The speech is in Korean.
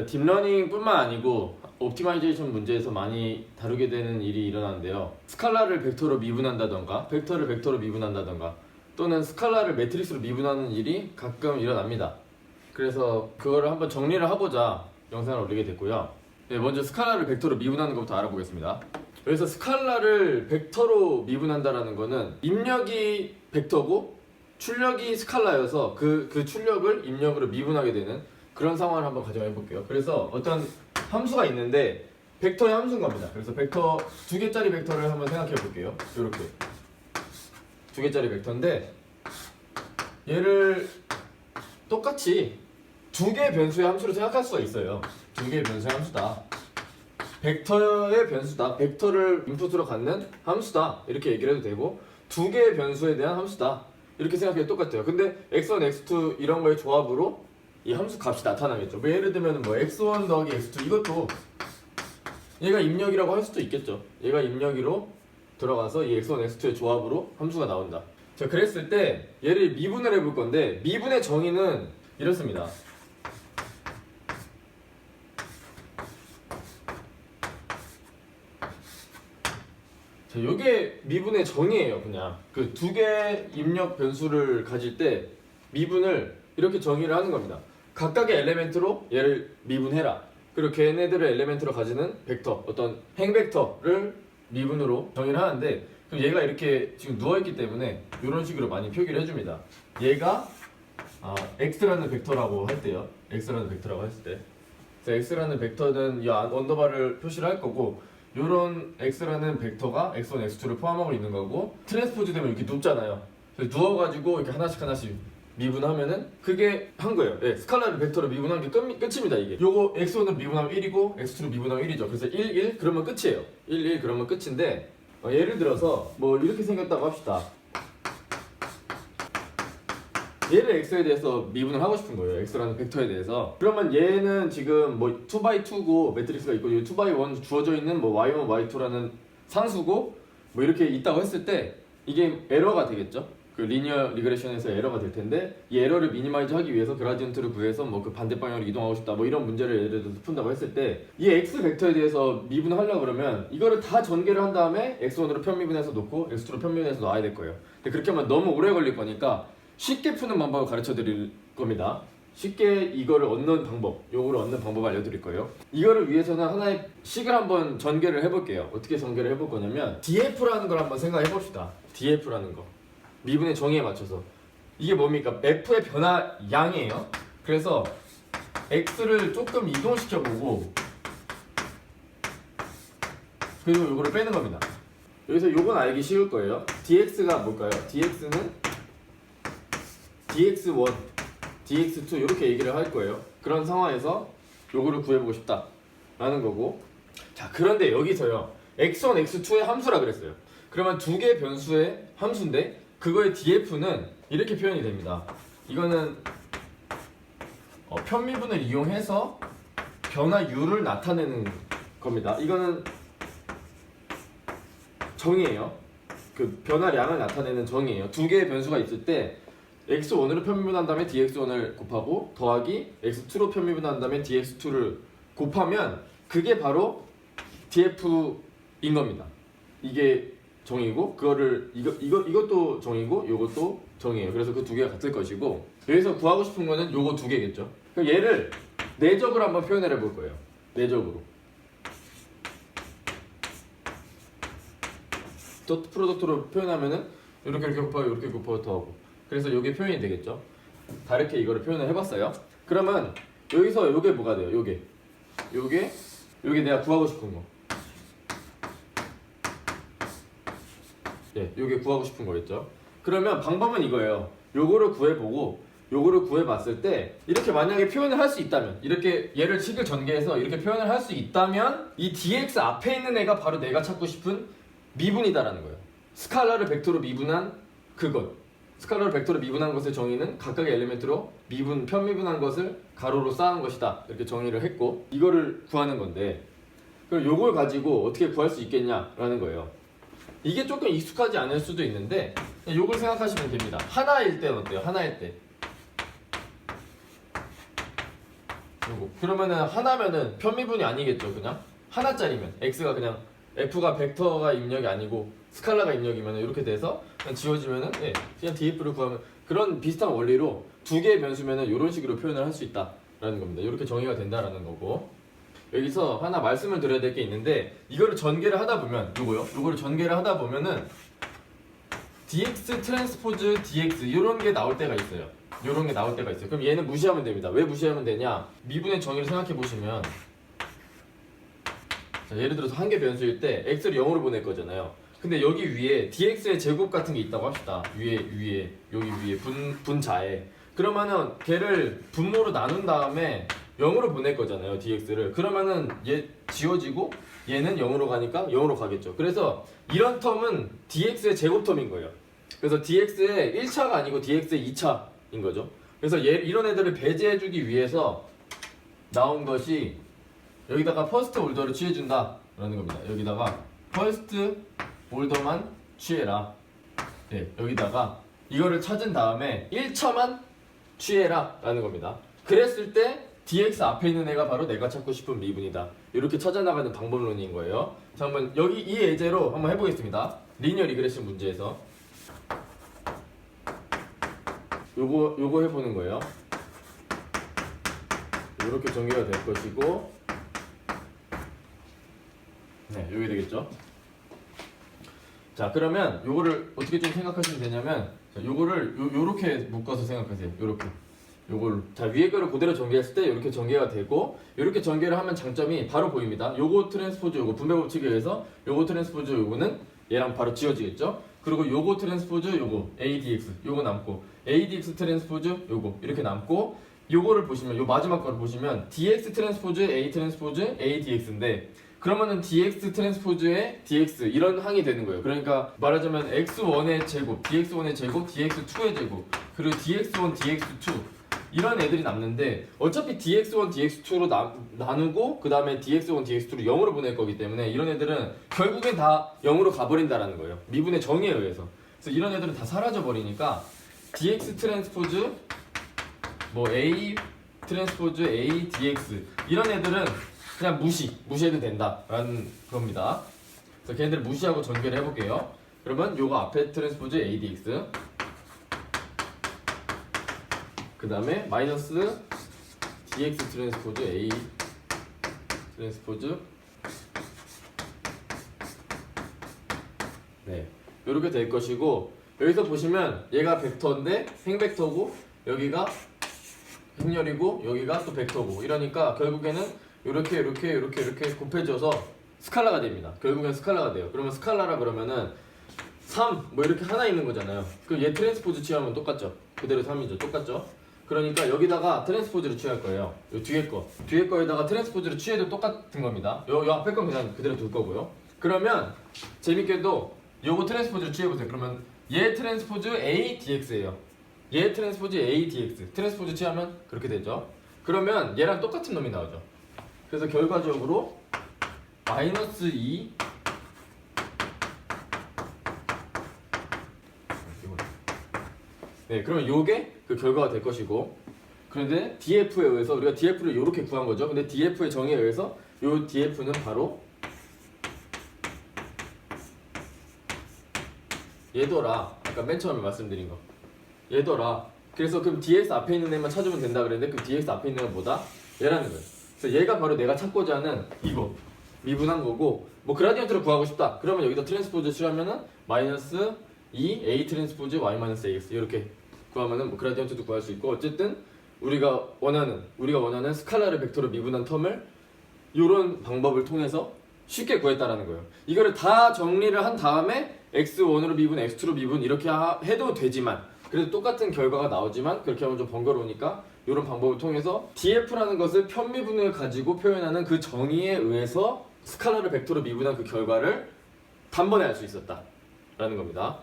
딥러닝뿐만 아니고 옵티마이제이션 문제에서 많이 다루게 되는 일이 일어나는데요. 스칼라를 벡터로 미분한다던가 벡터를 벡터로 미분한다던가 또는 스칼라를 매트릭스로 미분하는 일이 가끔 일어납니다. 그래서 그거를 한번 정리를 하고자 영상을 올리게 됐고요. 네, 먼저 스칼라를 벡터로 미분하는 것부터 알아보겠습니다. 그래서 스칼라를 벡터로 미분한다라는 거는 입력이 벡터고 출력이 스칼라여서 그 출력을 입력으로 미분하게 되는 그런 상황을 한번 가정해 볼게요. 그래서 어떤 함수가 있는데 벡터의 함수인 겁니다. 그래서 벡터 두 개짜리 벡터를 한번 생각해 볼게요. 이렇게 두 개짜리 벡터인데 얘를 똑같이 두 개의 변수의 함수로 생각할 수가 있어요. 두 개의 변수의 함수다. 벡터의 변수다. 벡터를 인풋으로 갖는 함수다. 이렇게 얘기를 해도 되고 두 개의 변수에 대한 함수다. 이렇게 생각해도 똑같아요. 근데 x1, x2 이런 거의 조합으로 이 함수 값이 나타나겠죠. 뭐 예를 들면 뭐 x1 더하기 x2 이것도 얘가 입력이라고 할 수도 있겠죠. 얘가 입력이로 들어가서 이 x1, x2의 조합으로 함수가 나온다. 자, 그랬을 때 얘를 미분을 해볼 건데 미분의 정의는 이렇습니다. 자, 요게 미분의 정의예요. 그냥 그 두 개 입력 변수를 가질 때 미분을 이렇게 정의를 하는 겁니다. 각각의 엘리멘트로 얘를 미분해라. 그리고 걔네들을 엘리멘트로 가지는 벡터, 어떤 행벡터를 미분으로 정의를 하는데 그럼 얘가 이렇게 지금 누워있기 때문에 이런 식으로 많이 표기를 해줍니다. 얘가 x라는 벡터라고 할 때요. x라는 벡터라고 했을 때 x라는 벡터는 이 언더바를 표시를 할 거고 요런 x라는 벡터가 x1, x2를 포함하고 있는 거고 트랜스포즈 되면 이렇게 눕잖아요. 그래서 누워가지고 이렇게 하나씩 미분하면은 그게 한 거예요. 예, 스칼라를 벡터로 미분한 게 끝입니다. 이게 요거 x1은 미분하면 1이고 x2를 미분하면 1이죠. 그래서 1, 1 그러면 끝이에요. 1, 1 그러면 끝인데 예를 들어서 뭐 이렇게 생겼다고 합시다. 얘를 x에 대해서 미분을 하고 싶은 거예요. x라는 벡터에 대해서. 그러면 얘는 지금 뭐 2x2고 매트릭스가 있고 2x1 주어져 있는 뭐 y1, y2라는 상수고 뭐 이렇게 있다고 했을 때 이게 에러가 되겠죠. 그 리니어 리그레션에서 에러가 될 텐데 이 에러를 미니마이즈 하기 위해서 그라디언트를 구해서 뭐 그 반대 방향으로 이동하고 싶다 뭐 이런 문제를 예를 들어서 푼다고 했을 때 이 x 벡터에 대해서 미분하려고 그러면 이거를 다 전개를 한 다음에 x1으로 편미분해서 놓고 x2로 편미분해서 놔야 될 거예요. 근데 그렇게 하면 너무 오래 걸릴 거니까 쉽게 푸는 방법을 가르쳐 드릴 겁니다. 쉽게 이거를 얻는 방법, 요거를 얻는 방법을 알려드릴 거예요. 이거를 위해서는 하나의 식을 한번 전개를 해볼게요. 어떻게 전개를 해볼 거냐면 df라는 걸 한번 생각해 봅시다. df라는 거 미분의 정의에 맞춰서 이게 뭡니까? f의 변화 양이에요. 그래서 x를 조금 이동시켜 보고 그리고 요거를 빼는 겁니다. 여기서 요건 알기 쉬울 거예요. dx가 뭘까요? dx는 dx1, dx2 이렇게 얘기를 할 거예요. 그런 상황에서 요거를 구해보고 싶다 라는 거고 자 그런데 여기서요 x1, x2의 함수라 그랬어요. 그러면 두 개 변수의 함수인데 그거의 df는 이렇게 표현이 됩니다. 이거는 편미분을 이용해서 변화 u를 나타내는 겁니다. 이거는 정의예요. 그 변화량을 나타내는 정의예요. 두 개의 변수가 있을 때 x1으로 편미분한 다음에 dx1을 곱하고 더하기 x2로 편미분한 다음에 dx2를 곱하면 그게 바로 df인 겁니다. 이게 정의고 그거를 이것도 정의고 요것도 정의예요. 그래서 그 두 개가 같을 것이고 여기서 구하고 싶은 거는 요거 두 개겠죠. 그럼 얘를 내적으로 한번 표현을 해볼 거예요. 내적으로 덧 프로덕트로 표현하면은 이렇게 곱하고 이렇게 곱하고 더하고 그래서 요게 표현이 되겠죠. 다르게 이거를 표현을 해봤어요. 그러면 여기서 요게 뭐가 돼요? 요게 내가 구하고 싶은 거. 예, 요게 구하고 싶은 거겠죠. 그러면 방법은 이거예요. 요거를 구해보고 요거를 구해봤을 때 이렇게 만약에 표현을 할 수 있다면 이렇게 얘를 식을 전개해서 이렇게 표현을 할 수 있다면 이 dx 앞에 있는 애가 바로 내가 찾고 싶은 미분이다라는 거예요. 스칼라를 벡터로 미분한 그것. 스칼라를 벡터로 미분한 것의 정의는 각각의 엘리멘트로 편미분한 것을 가로로 쌓은 것이다. 이렇게 정의를 했고 이거를 구하는 건데 그럼 요걸 가지고 어떻게 구할 수 있겠냐라는 거예요. 이게 조금 익숙하지 않을 수도 있는데 요걸 생각하시면 됩니다. 하나일 때는 어때요? 하나일 때 요거. 그러면은 하나면은 편미분이 아니겠죠. 그냥 하나짜리면 x가 그냥 f가 벡터가 입력이 아니고 스칼라가 입력이면 이렇게 돼서 그냥 지워지면은 예, 그냥 df를 구하면 그런 비슷한 원리로 두 개의 변수면은 이런 식으로 표현을 할 수 있다라는 겁니다. 이렇게 정의가 된다라는 거고. 여기서 하나 말씀을 드려야 될 게 있는데 이거를 전개를 하다 보면 요거를 전개를 하다 보면은 dx 트랜스포즈 dx 이런 게 나올 때가 있어요. 이런 게 나올 때가 있어요. 그럼 얘는 무시하면 됩니다. 왜 무시하면 되냐? 미분의 정의를 생각해 보시면 자, 예를 들어서 한 개 변수일 때 x를 0으로 보낼 거잖아요. 근데 여기 위에 dx의 제곱 같은 게 있다고 합시다. 위에 여기 위에 분자에 그러면은 걔를 분모로 나눈 다음에 0으로 보낼 거잖아요. dx를. 그러면은 얘 지워지고 얘는 0으로 가니까 0으로 가겠죠. 그래서 이런 텀은 dx의 제곱텀인 거예요. 그래서 dx의 1차가 아니고 dx의 2차인 거죠. 그래서 이런 애들을 배제해주기 위해서 나온 것이 여기다가 퍼스트 올더를 취해준다 라는 겁니다. 여기다가 퍼스트 올더만 취해라. 네, 여기다가 이거를 찾은 다음에 1차만 취해라 라는 겁니다. 그랬을 때 dx 앞에 있는 애가 바로 내가 찾고 싶은 미분이다. 이렇게 찾아나가는 방법론인 거예요. 자, 한번 여기 이 예제로 한번 해보겠습니다. 리니어 리그레션 문제에서 요거 해보는 거예요. 이렇게 전개가 될 것이고, 네, 요게 되겠죠. 자, 그러면 요거를 어떻게 좀 생각하시면 되냐면, 자, 요거를 요렇게 묶어서 생각하세요. 요렇게. 요걸 자, 위에 거를 그대로 전개했을 때 이렇게 전개가 되고, 이렇게 전개를 하면 장점이 바로 보입니다. 요거 트랜스포즈 요거 분배 법칙에 의해서 요거 트랜스포즈 요거는 얘랑 바로 지워지겠죠. 그리고 요거 트랜스포즈 요거 ADX 요거 남고, ADX 트랜스포즈 요거 이렇게 남고, 요거를 보시면 요 마지막 거를 보시면 DX 트랜스포즈 A 트랜스포즈 ADX인데, 그러면은 DX 트랜스포즈의 DX 이런 항이 되는 거예요. 그러니까 말하자면 X1의 제곱, DX1의 제곱, DX2의 제곱, 그리고 DX1, DX2 이런 애들이 남는데, 어차피 DX1, DX2로 나누고 그 다음에 DX1, DX2를 0으로 보낼 거기 때문에 이런 애들은 결국엔 다 0으로 가버린다라는 거예요. 미분의 정의에 의해서. 그래서 이런 애들은 다 사라져 버리니까 DX 트랜스포즈 뭐 A 트랜스포즈 A DX 이런 애들은 그냥 무시해도 된다라는 겁니다. 그래서 걔네들 무시하고 전개를 해볼게요. 그러면 요거 앞에 트랜스포즈 ADX, 그 다음에 마이너스 DX 트랜스포즈 A 트랜스포즈, 네, 요렇게 될 것이고, 여기서 보시면 얘가 벡터인데 행벡터고, 여기가 행렬이고, 여기가 또 벡터고, 이러니까 결국에는 이렇게 곱해져서 스칼라가 됩니다. 결국엔 스칼라가 돼요. 그러면 스칼라라 그러면은 3 뭐 이렇게 하나 있는 거잖아요. 그럼 얘 트랜스포즈 취하면 똑같죠. 그대로 3이죠. 똑같죠. 그러니까 여기다가 트랜스포즈를 취할 거예요. 요 뒤에 거에다가 트랜스포즈를 취해도 똑같은 겁니다. 요 앞에 건 그냥 그대로 둘 거고요. 그러면 재밌게도 요거 트랜스포즈를 취해보세요. 그러면 얘 트랜스포즈 A DX예요. 얘 트랜스포즈 A DX 트랜스포즈 취하면 그렇게 되죠. 그러면 얘랑 똑같은 놈이 나오죠. 그래서 결과적으로 마이너스 2 네, 그러면 요게 그 결과가 될 것이고, 그런데 DF에 의해서 우리가 DF를 이렇게 구한 거죠. 근데 DF의 정의에 의해서 요 DF는 바로 얘더라. 아까 맨 처음에 말씀드린 거 얘더라. 그래서 그럼 DX 앞에 있는 애만 찾으면 된다 그랬는데, 그럼 DX 앞에 있는 애가 뭐다? 얘라는 거예요. 그래서 얘가 바로 내가 찾고자 하는 이거 미분한 거고, 뭐 그라디언트를 구하고 싶다 그러면 여기다 트랜스포즈 취하면은 마이너스 2 A 트랜스포즈 Y 마이너스 AX 이렇게 구하면은 뭐 그라디언트도 구할 수 있고, 어쨌든 우리가 원하는 스칼라를 벡터로 미분한 텀을 이런 방법을 통해서 쉽게 구했다라는 거예요. 이거를 다 정리를 한 다음에 x1으로 미분, x2로 미분 이렇게 해도 되지만, 그래도 똑같은 결과가 나오지만 그렇게 하면 좀 번거로우니까 이런 방법을 통해서 df라는 것을 편미분을 가지고 표현하는 그 정의에 의해서 스칼라를 벡터로 미분한 그 결과를 단번에 알 수 있었다라는 겁니다.